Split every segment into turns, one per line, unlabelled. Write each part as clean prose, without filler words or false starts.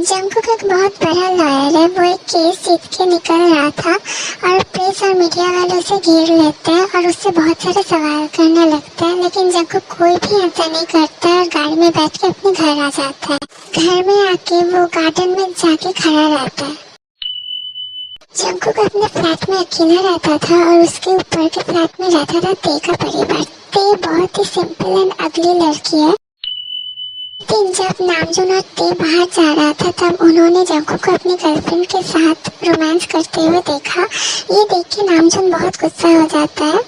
Jungkook एक बहुत बड़ा लॉयर है। वो एक केस जीत के निकल रहा था और प्रेस और मीडिया वाले उसे घेर लेते हैं और उससे बहुत सारे सवाल करने लगते हैं, लेकिन जंगकुक कोई भी ऐसा नहीं करता है और गाड़ी में बैठ के अपने घर आ जाता है। घर में आके वो गार्डन में जाके खड़ा रहता है। जंगकुक अपने फ्लैट में अकेला रहता था और उसके ऊपर के फ्लैट में रहता था ते का परिवार। ते बहुत ही सिंपल एंड अगली लड़की है। लेकिन जब नामजून और ते बाहर जा रहा था तब उन्होंने जंगकुक को अपनी गर्लफ्रेंड के साथ रोमांस करते हुए देखा। ये देख के नामजून बहुत गुस्सा हो जाता है।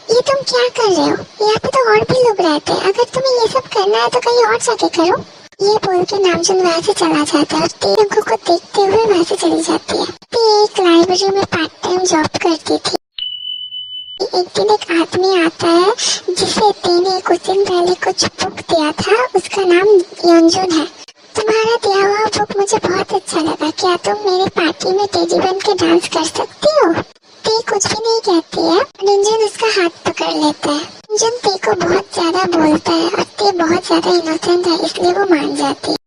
ये तुम क्या कर रहे हो? यहाँ पे तो और भी लोग रहते हैं। अगर तुम्हें ये सब करना है तो कहीं और जाके करो। ये बोल के नामजून वहाँ से चला जाता है और ते जंगकुक को देखते हुए वहाँ से चली जाती है। ते एक लाइब्रेरी में पार्ट टाइम जॉब करती थी। एक दिन एक आदमी आता है जिसे ते ने कुछ दिन पहले कुछ बुक दिया था। उसका नाम योंजुन है। तुम्हारा दिया हुआ बुक मुझे बहुत अच्छा लगा। क्या तुम मेरे पार्टी में टेडी बन के डांस कर सकती हो? ते कुछ भी नहीं कहती है। योंजुन उसका हाथ पकड़ लेता है। योंजुन ते को बहुत ज्यादा बोलता है और ते बहुत ज्यादा इनोसेंट है, इसलिए वो मान जाती है।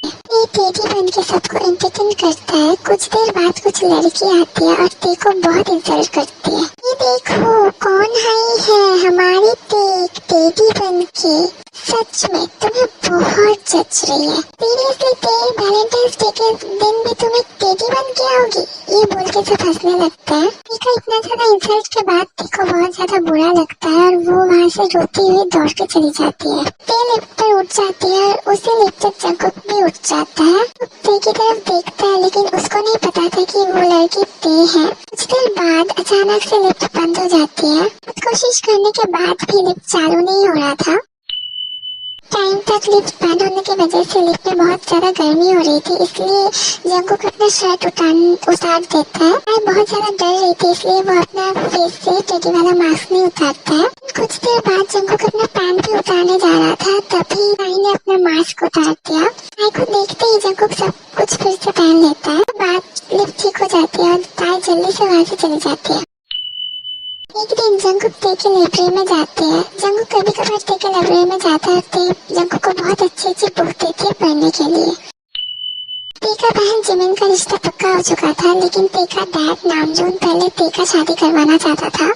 ये टेडी बन के सबको एंटरटेन करता है। कुछ देर बाद कुछ लड़की आती है और ते को बहुत इंसल्ट करती है। ये देखो कौन आई है, हमारी टेडी बन के। सच में तुम्हें बहुत जच रही है। सीरियसली ते, वैलेंटाइंस डे के दिन भी तुम एक टेडी बन के आओगी? ये बोल के सब हंसने लगता है। ते का इतना ज्यादा इंसल्ट के बाद ते को बहुत ज्यादा बुरा लगता है और वो वहाँ से रोती हुई दौड़ के चली जाती है। ते लिफ्ट पर उठ जाती है और उसे लिफ्ट पर जंगकुक भी उठ जाता है। ते की तरफ देखता है लेकिन उसको नहीं पता था कि वो लड़की ते है। कुछ देर बाद अचानक से लिफ्ट बंद हो जाती है। कोशिश करने के बाद भी लिफ्ट चालू नहीं हो रहा था। टाइम तक लिफ्ट बंद होने की वजह से लिफ्ट में बहुत ज्यादा गर्मी हो रही थी, इसलिए जंगकुक अपना शर्ट उतार देता है। मैं बहुत ज्यादा डर रही थी इसलिए वो अपना फेस से टेडी वाला मास्क नहीं उतारता है। कुछ देर बाद जंगकुक अपना पैंट भी उतारने जा रहा था, तभी ताई ने अपना मास्क उतार दिया। ताई को देखते ही जंगकुक सब कुछ फिर से पहन लेता है। बाद लिफ्ट ठीक हो जाती है और ताई जल्दी से वहाँ से चली जाती है। एक दिन जंगकुक ते के लाइब्रेरी में जाते हैं। जंगकुक कभी कभार ते के लाइब्रेरी में जाता है। ते जंगकुक को बहुत अच्छी बुक देती है पढ़ने के लिए। ते का बहन जिमिन का रिश्ता पक्का हो चुका था, लेकिन ते का डैड नामजून पहले ते का शादी करवाना चाहता था।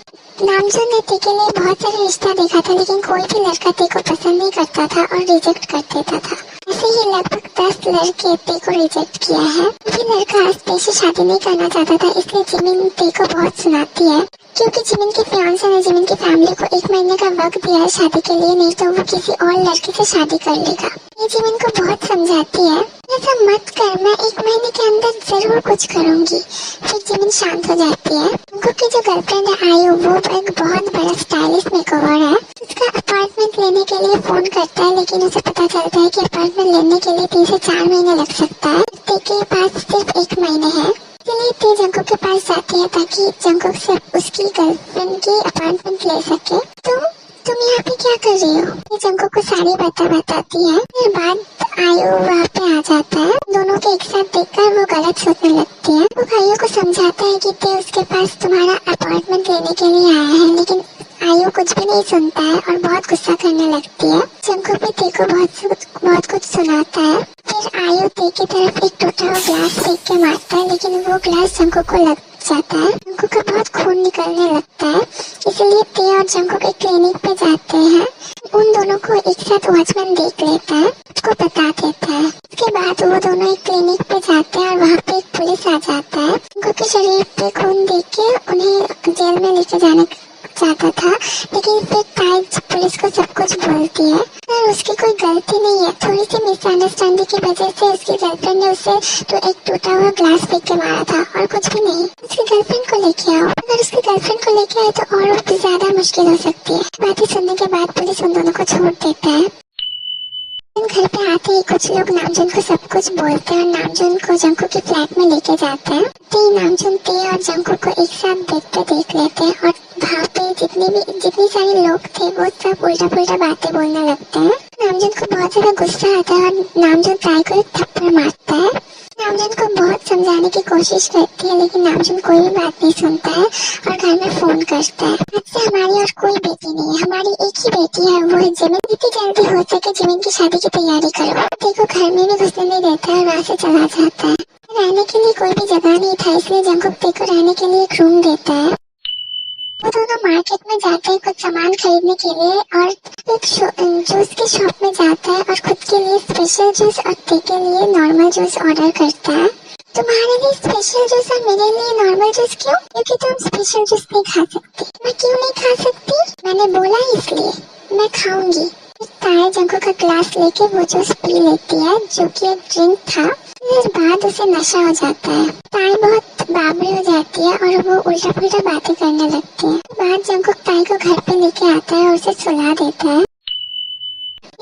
नामजून ने ते के लिए बहुत सारे रिश्ता देखा था, लेकिन कोई भी लड़का ते को पसंद नहीं करता था और रिजेक्ट कर देता था। ऐसे ही लगभग 10 लड़के ते को रिजेक्ट किया है। कोई लड़का ते से शादी नहीं करना चाहता था, इसलिए जिमिन ते को बहुत सुनाती है। क्योंकि जिमिन के फियांसे ने जिमिन की फैमिली को 1 महीने का वक्त दिया है शादी के लिए, नहीं तो वो किसी और लड़के से शादी कर लेगा। ये जिमिन को बहुत समझाती है, ऐसा मत कर, मैं 1 महीने के अंदर जरूर कुछ करूंगी। फिर जिमिन शांत हो जाती है। उनको की जो गर्लफ्रेंड है आयु, वो एक बहुत बड़ा स्टाइलिश मेकओवर है। उसका अपार्टमेंट लेने के लिए फोन करता है, लेकिन उसे पता चलता है कि अपार्टमेंट लेने के लिए 3 से 4 महीने लग सकता है। ते के पास सिर्फ 1 महीने है, इसलिए ते जंगकुक के पास जाती है ताकि जंगकुक से उसकी गर्लफ्रेंड की अपार्टमेंट ले सके। तुम यहाँ पे क्या कर रही हो? ये जंगकुक को सारी बताती है। फिर बाद आयु वहाँ पे आ जाता है। दोनों के एक साथ देखकर वो गलत सोचने लगती है। वो आयु को समझाता है कि ते उसके पास तुम्हारा अपार्टमेंट लेने के लिए आया है, लेकिन आयु कुछ भी नहीं सुनता है और बहुत गुस्सा करने लगती है। जंगकुक भी ते को बहुत कुछ सुनाता है। फिर आयु ते की तरफ एक टूटा हुआ ग्लास फेंक के मारता है, लेकिन वो ग्लास जंगकुक को लग जाता है। जंगकुक का बहुत खून निकलने लगता है, इसलिए ते और जंगकुक एक क्लिनिक पे जाते हैं। उन दोनों को एक साथ वॉचमैन देख लेता है, उसको बता देता है। उसके बाद वो दोनों एक क्लिनिक पे जाते हैं और वहाँ पे एक पुलिस आ जाता है। जंगकुक के शरीर पे खून देख के उन्हें जेल में लेके जाने चाहता था, लेकिन फिर ताई पुलिस को सब कुछ बोलती है और उसकी कोई गलती नहीं है। थोड़ी सी मिसअंडरस्टैंडिंग की वजह से उसकी गर्लफ्रेंड ने उसे तो एक टूटा हुआ ग्लास फेंक के मारा था और कुछ भी नहीं। उसकी गर्लफ्रेंड को लेके आओ। अगर उसकी गर्लफ्रेंड को लेके आए तो और भी ज्यादा मुश्किल हो सकती है। बातें सुनने के बाद पुलिस उन दोनों को छोड़ देता है। घर पे आते ही कुछ लोग नामजून को सब कुछ बोलते हैं और नामजून को जंगकुक के फ्लैट में लेके जाते हैं। नामजून ते और जंगकुक को एक साथ देख लेते हैं और वहाँ पे जितनी सारे लोग थे वो सब उल्टा पुल्टा बातें बोलने लगते हैं। नामजून को बहुत ज्यादा गुस्सा आता है और नामजून ताई को एक थप्पड़ मारता है। नामजुन को बहुत समझाने की कोशिश करती है, लेकिन नामजुन कोई भी बात नहीं सुनता है और घर में फोन करता है। आज से हमारी और कोई बेटी नहीं है, हमारी एक ही बेटी है, वो है जिमिन। जितनी जल्दी हो सके जिमिन की शादी की तैयारी करो। देखो घर में भी घुसने नहीं देता है और वहाँ से चला जाता है। रहने के लिए कोई भी जगह नहीं था, इसलिए जंगकुक देखो रहने के लिए एक रूम देता है। वो दोनों मार्केट में जाते हैं कुछ सामान खरीदने के लिए और एक जूस की शॉप में जाता है और खुद के लिए स्पेशल जूस और ते के लिए नॉर्मल जूस ऑर्डर करता है। तुम्हारे लिए स्पेशल जूस और मेरे लिए नॉर्मल जूस क्यों? क्योंकि तुम स्पेशल जूस नहीं खा सकती। मैं क्यों नहीं खा सकती? मैंने बोला इसलिए। मैं खाऊंगी। ताए जंगकुक का ग्लास लेके वो जूस पी लेती है, जो कि एक ड्रिंक था। फिर बाद उसे नशा हो जाता है। ताई बहुत बाबरी हो जाती है और वो उल्टा पुल्टा बातें करने लगती है। बाद जंगकुक ताई को घर पे लेके आता है और उसे सुला देता है।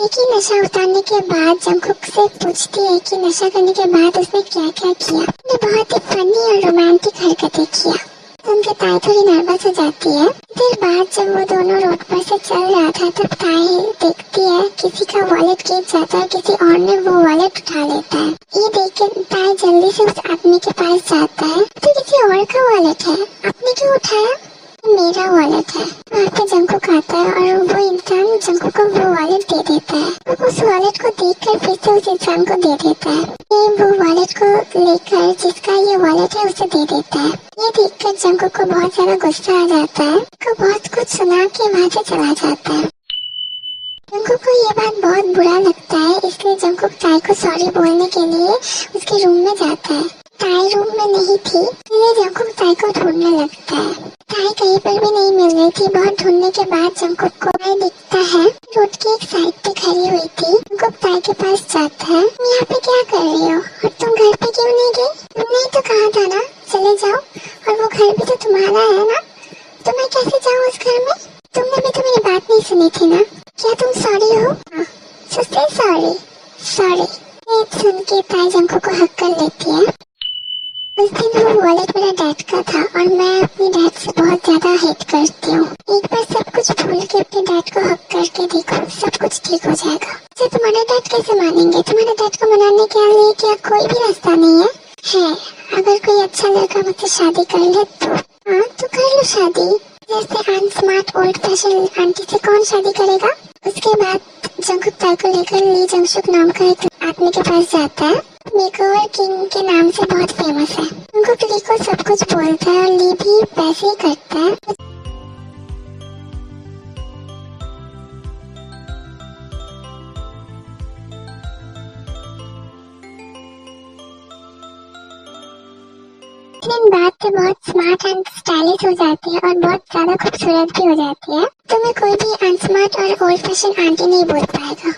एक ही नशा उतारने के बाद जंगकुक से पूछती है कि नशा करने के बाद उसने क्या क्या किया। उसने बहुत ही फनी और रोमांटिक हरकतें किया। उनकी ताई थोड़ी नर्वस हो जाती है। फिर बाद जब वो दोनों रोड पर से चल रहा था तब ताई देखती है किसी का वॉलेट गिर जाता है, किसी और ने वो वॉलेट उठा लेता है। ये देख के ताई जल्दी से उस आदमी के पास जाता है। तो किसी और का वॉलेट है, आपने क्यों उठाया? मेरा वॉलेट है। वहाँ पे जंगकुक आता है और वो इंसान जंगकुक को वो वॉलेट दे देता है। वो उस वॉलेट को देखकर फिर से उस इंसान को दे देता है। ये वो वॉलेट को लेकर जिसका ये वॉलेट है उसे दे देता है। ये देखकर जंगकुक को बहुत ज्यादा गुस्सा आ जाता है। उसको बहुत कुछ सुना के वहाँ से चला जाता है। जंगकुक को ये बात बहुत बुरा लगता है, इसलिए जंगकुक ताई को सॉरी बोलने के लिए उसके रूम में जाता है। ताई रूम में नहीं थी, इसलिए जंगकुक ताई को ढूंढने लगता है। ताई कहीं पर भी नहीं मिल रही थी। बहुत ढूंढने के बाद जंगकुक को ताई दिखता है, रोड के एक साइड पे खड़ी हुई थी। जंगकुक ताई के पास जाता है। तुम यहाँ पे क्या कर रही हो और तुम घर पे क्यों नहीं गई? तुमने ही तो कहा था ना चले जाओ, और वो घर भी तो तुम्हारा है ना, तो मैं कैसे जाऊँ उस घर में? तुमने भी तो मेरी बात नहीं सुनी थी ना। क्या तुम सॉरी हो? हाँ, सॉरी सॉरी। ये सुन के ताई जंगकुक को हक कर लेती है। उस दिन वो वॉलेट मेरा डैड का था और मैं अपने डैड से बहुत ज्यादा हेट करती हूँ। एक बार सब कुछ भूल के अपने डैड को हक करके देखो, सब कुछ ठीक हो जाएगा। तो तुम्हारे डैड कैसे मानेंगे? तुम्हारे डैड को मनाने के लिए क्या कोई भी रास्ता नहीं है? अगर कोई अच्छा लड़का मुझसे शादी कर ले तो हाँ तो कर लो शादी। जैसे अनस्मार्ट ओल्ड फैशन आंटी से कौन शादी करेगा? उसके बाद जंगकुक ताई को लेकर ली जंगसुक नाम का एक आदमी के पास जाता है। मेकओवर किंग के नाम से बहुत फेमस है। जंगकुक ली को सब कुछ बोलता है और ली भी वैसे ही करता है। दिन बाद से बहुत स्मार्ट एंड स्टाइलिश हो जाती है और बहुत ज्यादा खूबसूरत भी हो जाती है। तुम्हें कोई भी अनस्मार्ट और ओल्ड फैशन आंटी नहीं बोल पाएगा।